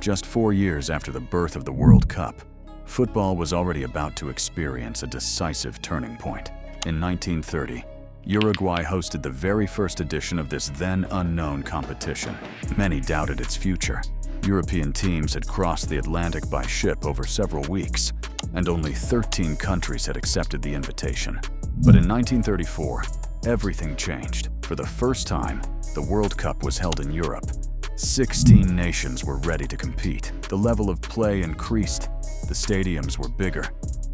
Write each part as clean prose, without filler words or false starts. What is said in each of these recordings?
Just 4 years after the birth of the World Cup, football was already about to experience a decisive turning point. In 1930, Uruguay hosted the very first edition of this then unknown competition. Many doubted its future. European teams had crossed the Atlantic by ship over several weeks, and only 13 countries had accepted the invitation. But in 1934, everything changed. For the first time, the World Cup was held in Europe. 16 nations were ready to compete. The level of play increased. The stadiums were bigger.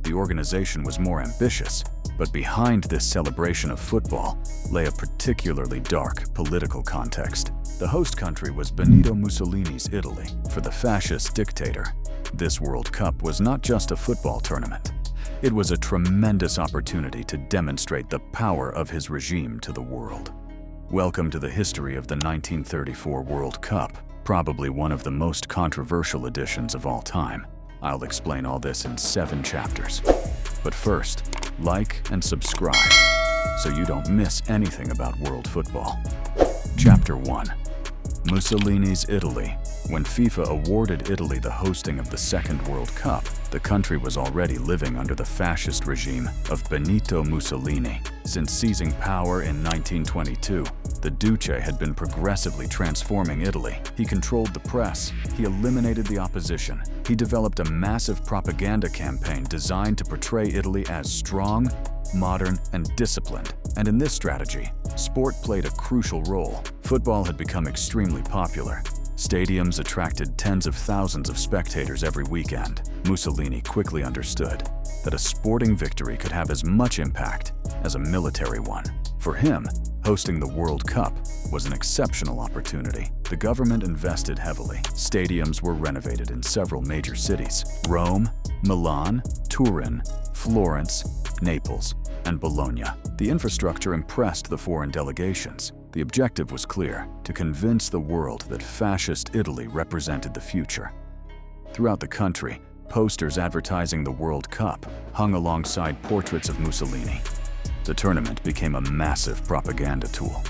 The organization was more ambitious. But behind this celebration of football lay a particularly dark political context. The host country was Benito Mussolini's Italy. For the fascist dictator, this World Cup was not just a football tournament. It was a tremendous opportunity to demonstrate the power of his regime to the world. Welcome to the history of the 1934 World Cup, probably one of the most controversial editions of all time. I'll explain all this in 7 chapters. But first, like and subscribe so you don't miss anything about world football. Chapter 1. Mussolini's Italy. When FIFA awarded Italy the hosting of the Second World Cup, the country was already living under the fascist regime of Benito Mussolini. Since seizing power in 1922, the Duce had been progressively transforming Italy. He controlled the press, he eliminated the opposition, he developed a massive propaganda campaign designed to portray Italy as strong, modern, and disciplined. And in this strategy, sport played a crucial role. Football had become extremely popular. Stadiums attracted tens of thousands of spectators every weekend. Mussolini quickly understood that a sporting victory could have as much impact as a military one. For him, hosting the World Cup was an exceptional opportunity. The government invested heavily. Stadiums were renovated in several major cities: Rome, Milan, Turin, Florence, Naples, and Bologna. The infrastructure impressed the foreign delegations. The objective was clear: to convince the world that fascist Italy represented the future. Throughout the country, posters advertising the World Cup hung alongside portraits of Mussolini. The tournament became a massive propaganda tool.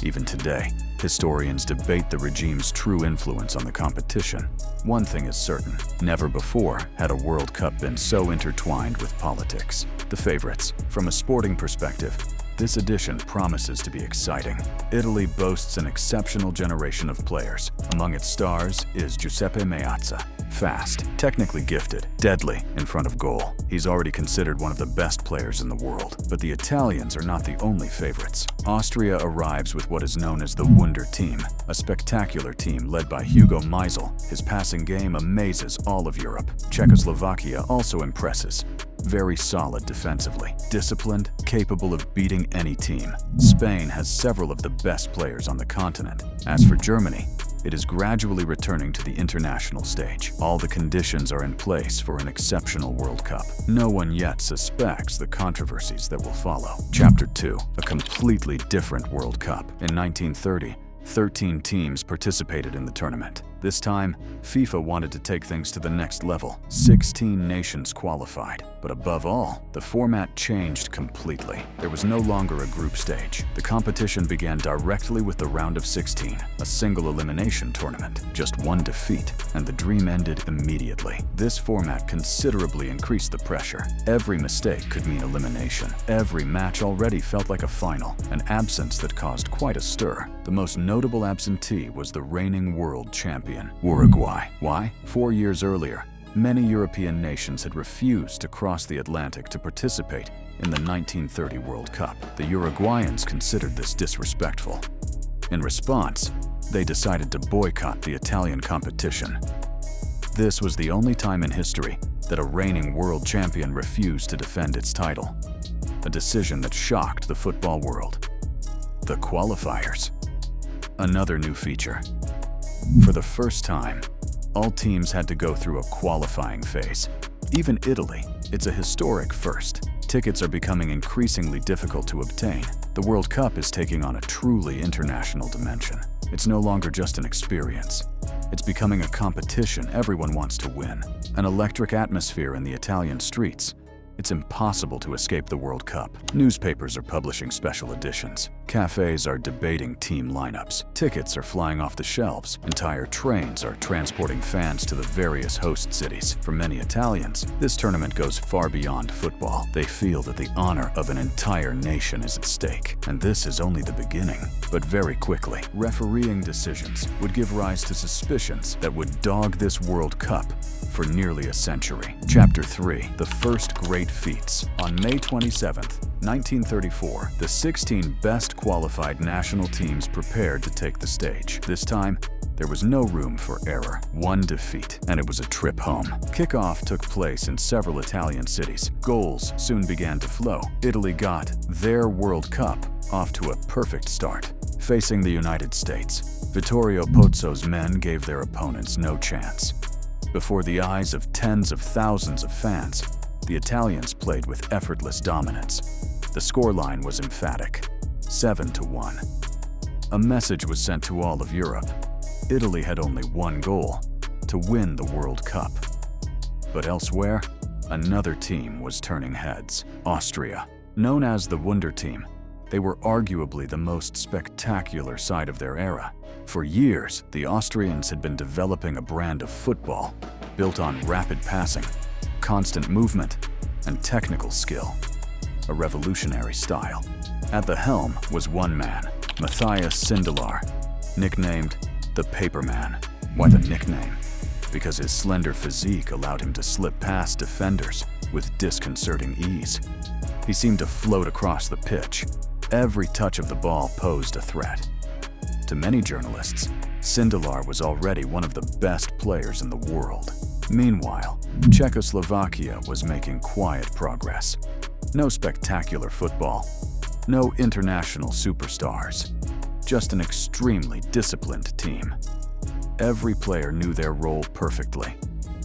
Even today, historians debate the regime's true influence on the competition. One thing is certain: never before had a World Cup been so intertwined with politics. The favorites. From a sporting perspective, this edition promises to be exciting. Italy boasts an exceptional generation of players. Among its stars is Giuseppe Meazza. Fast, technically gifted, deadly in front of goal. He's already considered one of the best players in the world. But the Italians are not the only favorites. Austria arrives with what is known as the Wunder Team, a spectacular team led by Hugo Meisel. His passing game amazes all of Europe. Czechoslovakia also impresses. Very solid defensively, disciplined, capable of beating any team. Spain has several of the best players on the continent. As for Germany, it is gradually returning to the international stage. All the conditions are in place for an exceptional World Cup. No one yet suspects the controversies that will follow. Chapter 2. A completely different World Cup. In 1930, 13 teams participated in the tournament. This time, FIFA wanted to take things to the next level. 16 nations qualified. But above all, the format changed completely. There was no longer a group stage. The competition began directly with the round of 16, a single elimination tournament. Just one defeat, and the dream ended immediately. This format considerably increased the pressure. Every mistake could mean elimination. Every match already felt like a final, an absence that caused quite a stir. The most notable absentee was the reigning world champion, Uruguay. Why? 4 years earlier, many European nations had refused to cross the Atlantic to participate in the 1930 World Cup. The Uruguayans considered this disrespectful. In response, they decided to boycott the Italian competition. This was the only time in history that a reigning world champion refused to defend its title. A decision that shocked the football world. The qualifiers. Another new feature. For the first time, all teams had to go through a qualifying phase. Even Italy, it's a historic first. Tickets are becoming increasingly difficult to obtain. The World Cup is taking on a truly international dimension. It's no longer just an experience. It's becoming a competition everyone wants to win. An electric atmosphere in the Italian streets. It's impossible to escape the World Cup. Newspapers are publishing special editions. Cafes are debating team lineups. Tickets are flying off the shelves. Entire trains are transporting fans to the various host cities. For many Italians, this tournament goes far beyond football. They feel that the honor of an entire nation is at stake. And this is only the beginning. But very quickly, refereeing decisions would give rise to suspicions that would dog this World Cup for nearly a century. Chapter 3. The First Great Feats. On May 27, 1934, the 16 best qualified national teams prepared to take the stage. This time, there was no room for error. One defeat, and it was a trip home. Kickoff took place in several Italian cities. Goals soon began to flow. Italy got their World Cup off to a perfect start. Facing the United States, Vittorio Pozzo's men gave their opponents no chance. Before the eyes of tens of thousands of fans, the Italians played with effortless dominance. The scoreline was emphatic, 7-1. A message was sent to all of Europe. Italy had only one goal: to win the World Cup. But elsewhere, another team was turning heads. Austria. Known as the Wunder Team, they were arguably the most spectacular side of their era. For years, the Austrians had been developing a brand of football built on rapid passing, constant movement, and technical skill. A revolutionary style. At the helm was one man, Matthias Sindelar, nicknamed the Paperman. Why the nickname? Because his slender physique allowed him to slip past defenders with disconcerting ease. He seemed to float across the pitch. Every touch of the ball posed a threat. To many journalists, Sindelar was already one of the best players in the world. Meanwhile, Czechoslovakia was making quiet progress. No spectacular football, no international superstars, just an extremely disciplined team. Every player knew their role perfectly.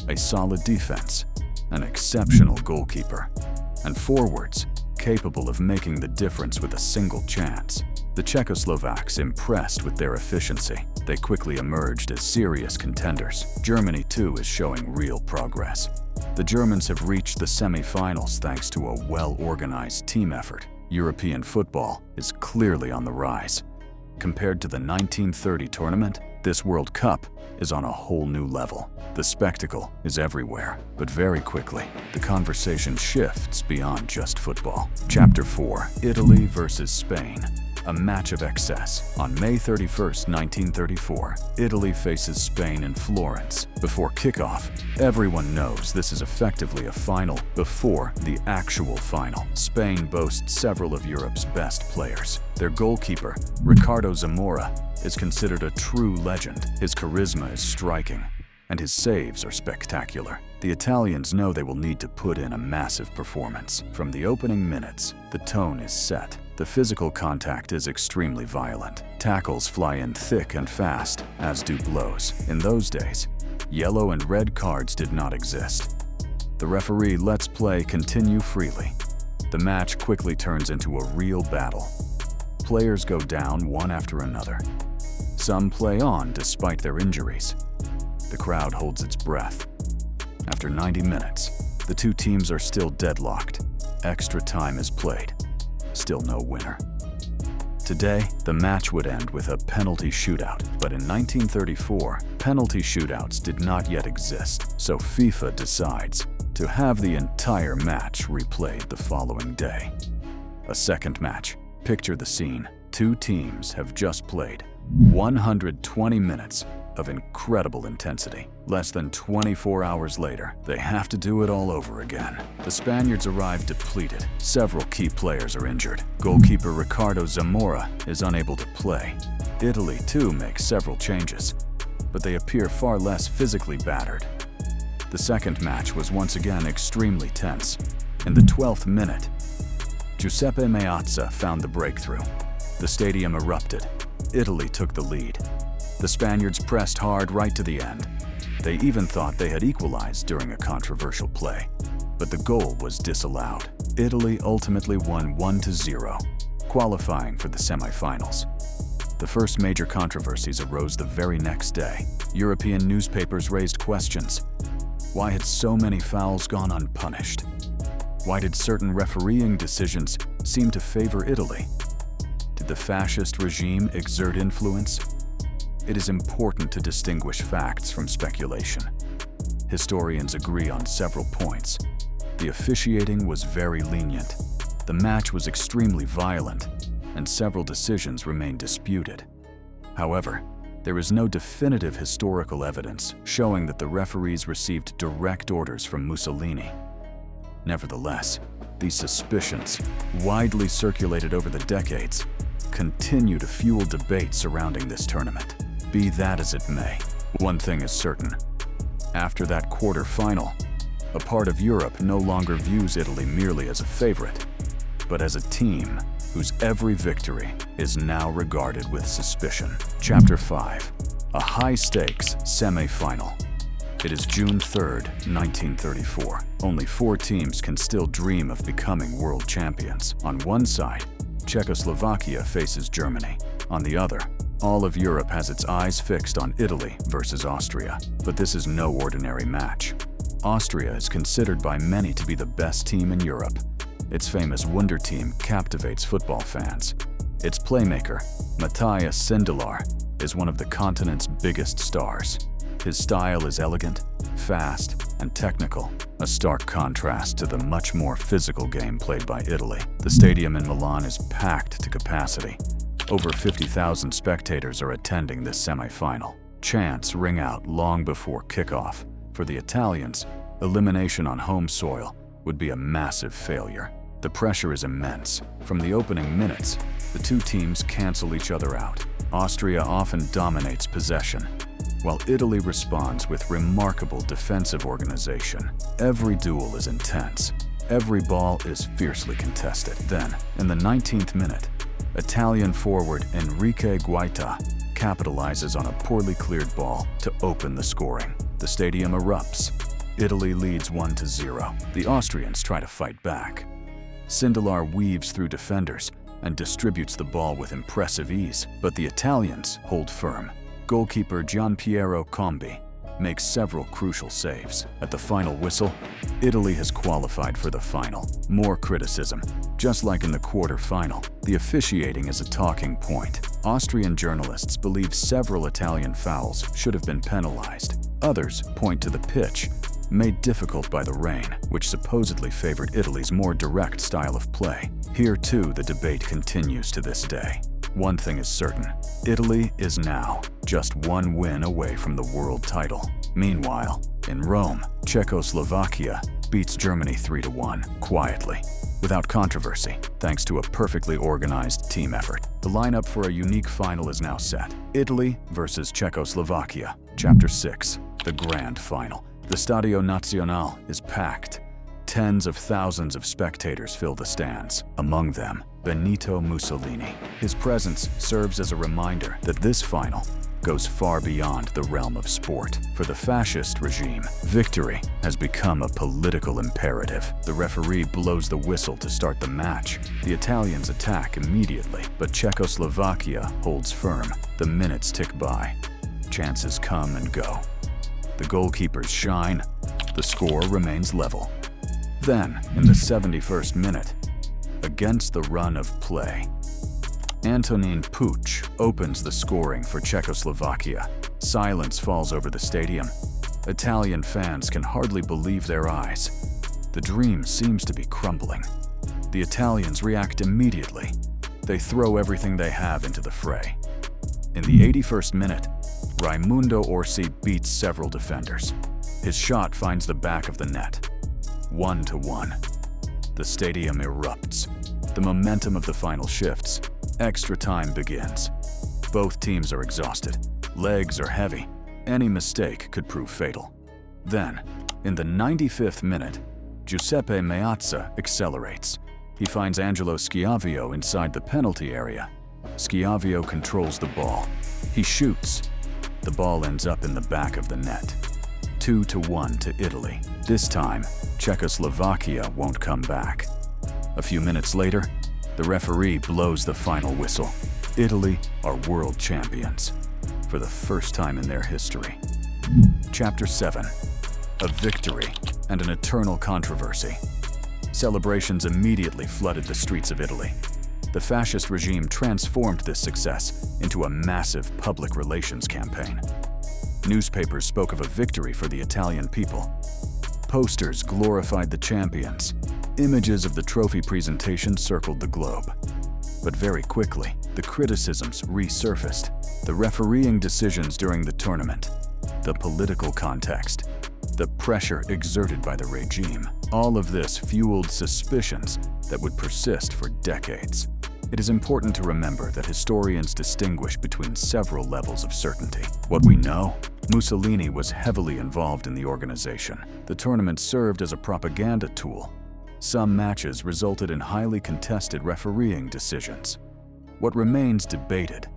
A solid defense, an exceptional goalkeeper, and forwards capable of making the difference with a single chance. The Czechoslovaks impressed with their efficiency. They quickly emerged as serious contenders. Germany, too, is showing real progress. The Germans have reached the semi-finals thanks to a well-organized team effort. European football is clearly on the rise. Compared to the 1930 tournament, this World Cup is on a whole new level. The spectacle is everywhere, but very quickly, the conversation shifts beyond just football. Chapter 4. Italy versus Spain. A match of excess. On May 31, 1934, Italy faces Spain in Florence. Before kickoff, everyone knows this is effectively a final before the actual final. Spain boasts several of Europe's best players. Their goalkeeper, Ricardo Zamora, is considered a true legend. His charisma is striking, and his saves are spectacular. The Italians know they will need to put in a massive performance. From the opening minutes, the tone is set. The physical contact is extremely violent. Tackles fly in thick and fast, as do blows. In those days, yellow and red cards did not exist. The referee lets play continue freely. The match quickly turns into a real battle. Players go down one after another. Some play on despite their injuries. The crowd holds its breath. After 90 minutes, the two teams are still deadlocked. Extra time is played. Still no winner. Today, the match would end with a penalty shootout, but in 1934, penalty shootouts did not yet exist, so FIFA decides to have the entire match replayed the following day. A second match. Picture the scene. Two teams have just played 120 minutes of incredible intensity. Less than 24 hours later, they have to do it all over again. The Spaniards arrive depleted. Several key players are injured. Goalkeeper Ricardo Zamora is unable to play. Italy, too, makes several changes, but they appear far less physically battered. The second match was once again extremely tense. In the 12th minute, Giuseppe Meazza found the breakthrough. The stadium erupted. Italy took the lead. The Spaniards pressed hard right to the end. They even thought they had equalized during a controversial play, but the goal was disallowed. Italy ultimately won 1-0, qualifying for the semifinals. The first major controversies arose the very next day. European newspapers raised questions. Why had so many fouls gone unpunished? Why did certain refereeing decisions seem to favor Italy? Did the fascist regime exert influence? It is important to distinguish facts from speculation. Historians agree on several points. The officiating was very lenient. The match was extremely violent, and several decisions remain disputed. However, there is no definitive historical evidence showing that the referees received direct orders from Mussolini. Nevertheless, these suspicions, widely circulated over the decades, continue to fuel debate surrounding this tournament. Be that as it may, one thing is certain. After that quarter-final, a part of Europe no longer views Italy merely as a favorite, but as a team whose every victory is now regarded with suspicion. Chapter 5. A high-stakes semi-final. It is June 3rd, 1934. Only 4 teams can still dream of becoming world champions. On one side, Czechoslovakia faces Germany. On the other, all of Europe has its eyes fixed on Italy versus Austria. But this is no ordinary match. Austria is considered by many to be the best team in Europe. Its famous Wunder team captivates football fans. Its playmaker, Matthias Sindelar, is one of the continent's biggest stars. His style is elegant, fast, and technical, a stark contrast to the much more physical game played by Italy. The stadium in Milan is packed to capacity. Over 50,000 spectators are attending this semi-final. Chants ring out long before kickoff. For the Italians, elimination on home soil would be a massive failure. The pressure is immense. From the opening minutes, the two teams cancel each other out. Austria often dominates possession, while Italy responds with remarkable defensive organization. Every duel is intense. Every ball is fiercely contested. Then, in the 19th minute, Italian forward Enrique Guaita capitalizes on a poorly cleared ball to open the scoring. The stadium erupts. Italy leads 1-0. The Austrians try to fight back. Sindelar weaves through defenders and distributes the ball with impressive ease, but the Italians hold firm. Goalkeeper Gianpiero Combi makes several crucial saves. At the final whistle, Italy has qualified for the final. More criticism. Just like in the quarter-final, the officiating is a talking point. Austrian journalists believe several Italian fouls should have been penalized. Others point to the pitch, made difficult by the rain, which supposedly favored Italy's more direct style of play. Here, too, the debate continues to this day. One thing is certain, Italy is now just one win away from the world title. Meanwhile, in Rome, Czechoslovakia beats Germany 3-1, quietly, without controversy, thanks to a perfectly organized team effort. The lineup for a unique final is now set. Italy versus Czechoslovakia. Chapter 6. The Grand Final. The Stadio Nazionale is packed. Tens of thousands of spectators fill the stands, among them Benito Mussolini. His presence serves as a reminder that this final goes far beyond the realm of sport. For the fascist regime, victory has become a political imperative. The referee blows the whistle to start the match. The Italians attack immediately, but Czechoslovakia holds firm. The minutes tick by. Chances come and go. The goalkeepers shine. The score remains level. Then, in the 71st minute, against the run of play, Antonin Puch opens the scoring for Czechoslovakia. Silence falls over the stadium. Italian fans can hardly believe their eyes. The dream seems to be crumbling. The Italians react immediately. They throw everything they have into the fray. In the 81st minute, Raimundo Orsi beats several defenders. His shot finds the back of the net. 1-1. The stadium erupts. The momentum of the final shifts. Extra time begins. Both teams are exhausted. Legs are heavy. Any mistake could prove fatal. Then, in the 95th minute, Giuseppe Meazza accelerates. He finds Angelo Schiavio inside the penalty area. Schiavio controls the ball. He shoots. The ball ends up in the back of the net. 2-1 to Italy. This time, Czechoslovakia won't come back. A few minutes later, the referee blows the final whistle. Italy are world champions for the first time in their history. Chapter 7. A victory and an eternal controversy. Celebrations immediately flooded the streets of Italy. The fascist regime transformed this success into a massive public relations campaign. Newspapers spoke of a victory for the Italian people. Posters glorified the champions. Images of the trophy presentation circled the globe. But very quickly, the criticisms resurfaced. The refereeing decisions during the tournament, the political context, the pressure exerted by the regime. All of this fueled suspicions that would persist for decades. It is important to remember that historians distinguish between several levels of certainty. What we know: Mussolini was heavily involved in the organization. The tournament served as a propaganda tool. Some matches resulted in highly contested refereeing decisions. What remains debated: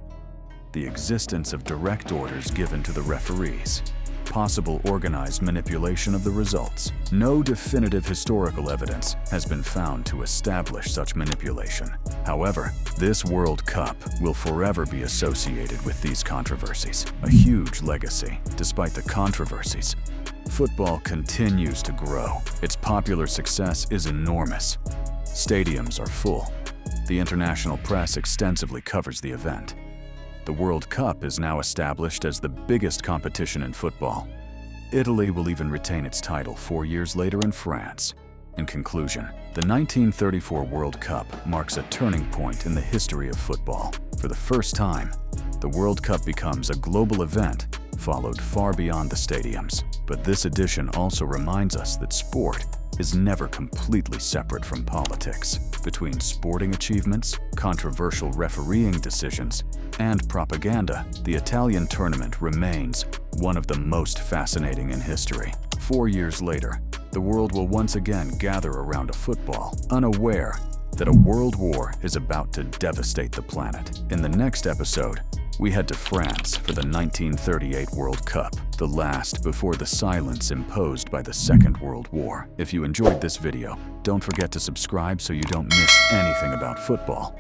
the existence of direct orders given to the referees, possible organized manipulation of the results. No definitive historical evidence has been found to establish such manipulation. However, this World Cup will forever be associated with these controversies, a huge legacy. Despite the controversies, football continues to grow. Its popular success is enormous. Stadiums are full. The international press extensively covers the event. The World Cup is now established as the biggest competition in football. Italy will even retain its title 4 years later in France. In conclusion, the 1934 World Cup marks a turning point in the history of football. For the first time, the World Cup becomes a global event, followed far beyond the stadiums. But this edition also reminds us that sport is never completely separate from politics. Between sporting achievements, controversial refereeing decisions, and propaganda, the Italian tournament remains one of the most fascinating in history. 4 years later, the world will once again gather around a football, unaware that a world war is about to devastate the planet. In the next episode, we head to France for the 1938 World Cup, the last before the silence imposed by the Second World War. If you enjoyed this video, don't forget to subscribe so you don't miss anything about football.